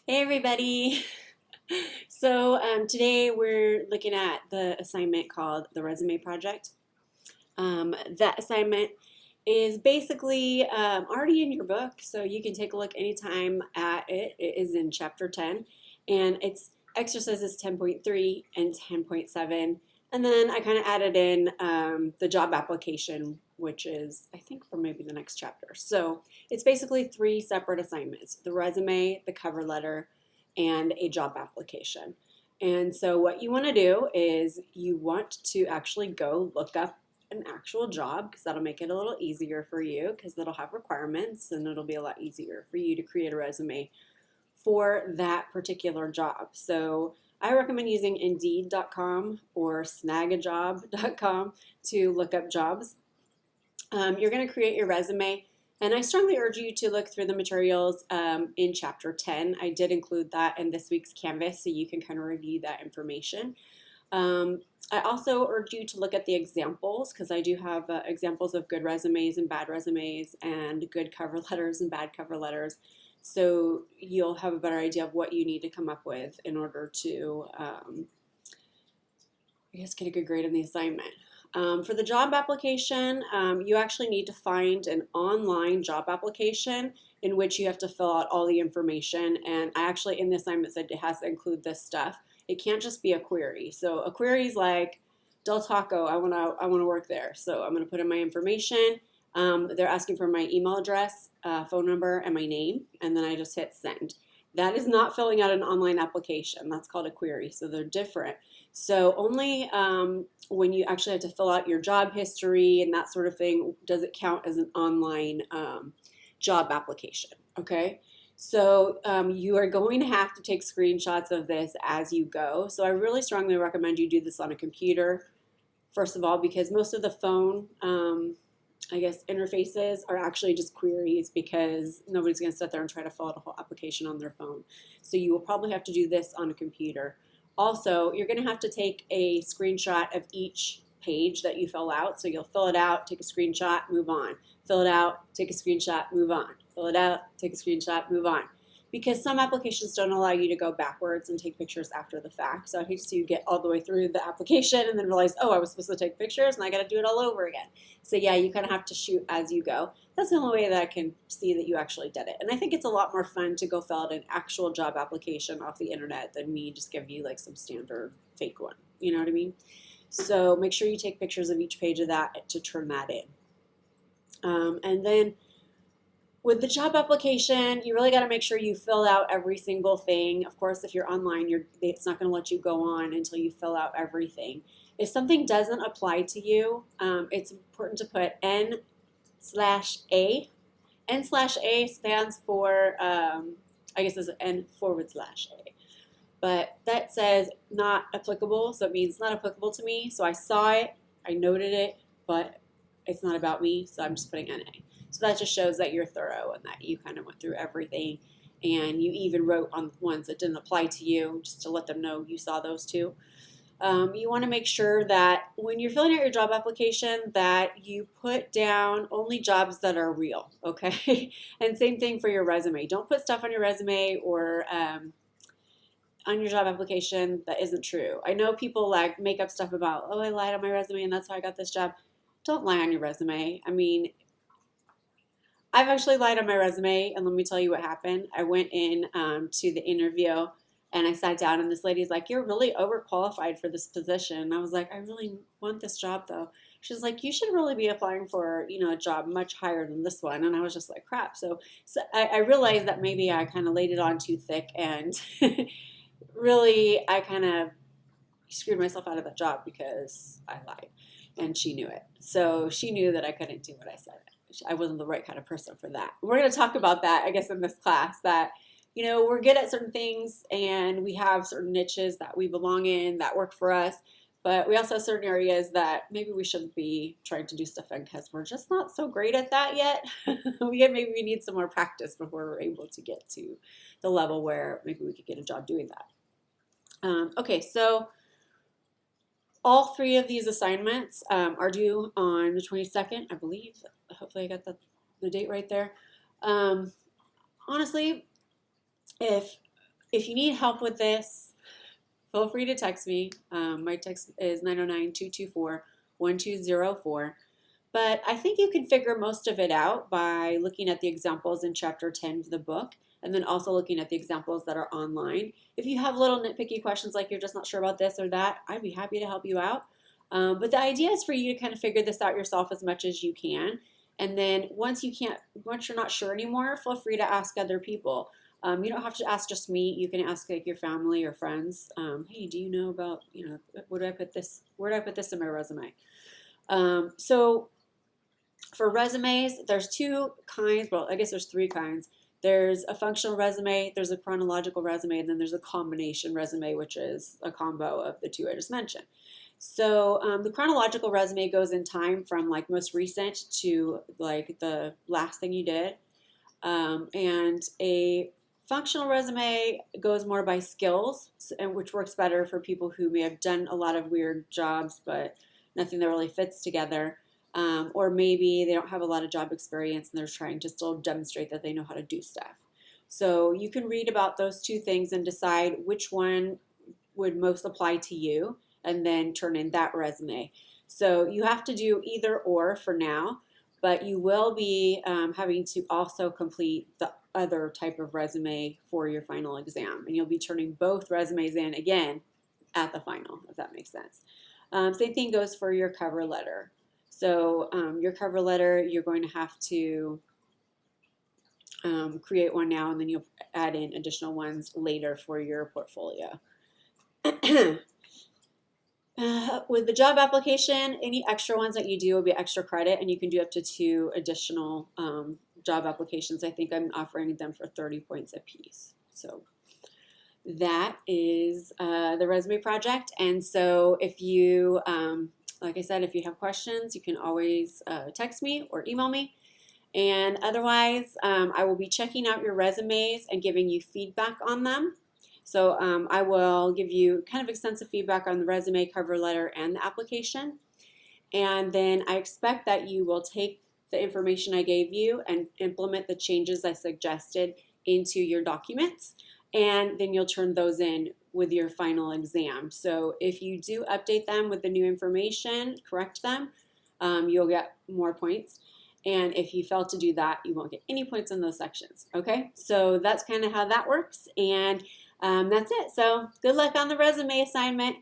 Hey everybody! Today we're looking at the assignment called the Resume Project. That assignment is basically already in your book, so you can take a look anytime at it. It is in Chapter 10, and it's exercises 10.3 and 10.7. And then I kind of added in the job application, which is, I think, for maybe the next chapter. So it's basically three separate assignments: the resume, the cover letter, and a job application. And so what you want to do is you want to actually go look up an actual job, because that'll make it a little easier for you, because it'll have requirements and it'll be a lot easier for you to create a resume for that particular job. So I recommend using Indeed.com or Snagajob.com to look up jobs. You're going to create your resume, and I strongly urge you to look through the materials in Chapter 10. I did include that in this week's Canvas, so you can kind of review that information. I also urge you to look at the examples, because I do have examples of good resumes and bad resumes, and good cover letters and bad cover letters. So you'll have a better idea of what you need to come up with in order to, get a good grade in the assignment. For the job application, you actually need to find an online job application in which you have to fill out all the information. And I actually, in the assignment, said it has to include this stuff. It can't just be a query. So a query is like, Del Taco, I wanna work there. So I'm gonna put in my information. They're asking for my email address, phone number, and my name, and then I just hit send. That is not filling out an online application. That's called a query, so they're different. So only when you actually have to fill out your job history and that sort of thing does it count as an online job application, okay? So you are going to have to take screenshots of this as you go. So I really strongly recommend you do this on a computer, first of all, because most of the phone interfaces are actually just queries, because nobody's going to sit there and try to fill out a whole application on their phone. So you will probably have to do this on a computer. Also, you're going to have to take a screenshot of each page that you fill out. So you'll fill it out, take a screenshot, move on. Fill it out, take a screenshot, move on. Fill it out, take a screenshot, move on. Because some applications don't allow you to go backwards and take pictures after the fact. So I hate to see you get all the way through the application and then realize, oh, I was supposed to take pictures and I got to do it all over again. So yeah, you kind of have to shoot as you go. That's the only way that I can see that you actually did it. And I think it's a lot more fun to go fill out an actual job application off the internet than me just give you like some standard fake one. You know what I mean? So make sure you take pictures of each page of that to turn that in. And then with the job application, you really got to make sure you fill out every single thing. Of course, if you're online, it's not going to let you go on until you fill out everything. If something doesn't apply to you, it's important to put N/A. N/A stands for, it's N/A. But that says not applicable, so it means it's not applicable to me. So I saw it, I noted it, but it's not about me, so I'm just putting NA. So that just shows that you're thorough and that you kind of went through everything, and you even wrote on ones that didn't apply to you, just to let them know you saw those too. You want to make sure that when you're filling out your job application that you put down only jobs that are real, okay? And same thing for your resume. Don't put stuff on your resume or on your job application that isn't true. I know people like make up stuff about, oh, I lied on my resume and that's how I got this job. Don't lie on your resume. I mean, I've actually lied on my resume, and let me tell you what happened. I went in to the interview, and I sat down, and this lady's like, you're really overqualified for this position. And I was like, I really want this job, though. She's like, you should really be applying for, a job much higher than this one. And I was just like, crap. So I realized that maybe I kind of laid it on too thick, and really I kind of screwed myself out of that job because I lied, and she knew it. So she knew that I couldn't do what I said. I wasn't the right kind of person for that. We're going to talk about that, I guess, in this class, that, we're good at certain things and we have certain niches that we belong in that work for us, but we also have certain areas that maybe we shouldn't be trying to do stuff in because we're just not so great at that yet. Maybe we need some more practice before we're able to get to the level where maybe we could get a job doing that. Okay, so all three of these assignments are due on the 22nd, I believe. Hopefully I got the date right there. Honestly, if if you need help with this, feel free to text me. My text is 909-224-1204. But I think you can figure most of it out by looking at the examples in chapter 10 of the book, and then also looking at the examples that are online. If you have little nitpicky questions like you're just not sure about this or that, I'd be happy to help you out. But the idea is for you to kind of figure this out yourself as much as you can. And then once you're not sure anymore, feel free to ask other people. You don't have to ask just me. You can ask like your family or friends. Hey, do you know about, where do I put this in my resume? So for resumes, there's two kinds. Well, I guess there's three kinds. There's a functional resume, there's a chronological resume, and then there's a combination resume, which is a combo of the two I just mentioned. So the chronological resume goes in time from like most recent to like the last thing you did. And a functional resume goes more by skills, and which works better for people who may have done a lot of weird jobs, but nothing that really fits together. Or maybe they don't have a lot of job experience and they're trying to still demonstrate that they know how to do stuff. So you can read about those two things and decide which one would most apply to you, and then turn in that resume. So you have to do either or for now, but you will be having to also complete the other type of resume for your final exam. And you'll be turning both resumes in again at the final, if that makes sense. Same thing goes for your cover letter. So your cover letter, you're going to have to create one now, and then you'll add in additional ones later for your portfolio. With the job application, any extra ones that you do will be extra credit, and you can do up to 2 additional job applications. I think I'm offering them for 30 points a piece. So that is the resume project. And so if you, like I said, if you have questions, you can always text me or email me. And otherwise, I will be checking out your resumes and giving you feedback on them. So I will give you kind of extensive feedback on the resume, cover letter, and the application. And then I expect that you will take the information I gave you and implement the changes I suggested into your documents. And then you'll turn those in with your final exam. So if you do update them with the new information, correct them, you'll get more points. And if you fail to do that, you won't get any points in those sections. Okay, so that's kind of how that works. And that's it. So good luck on the resume assignment.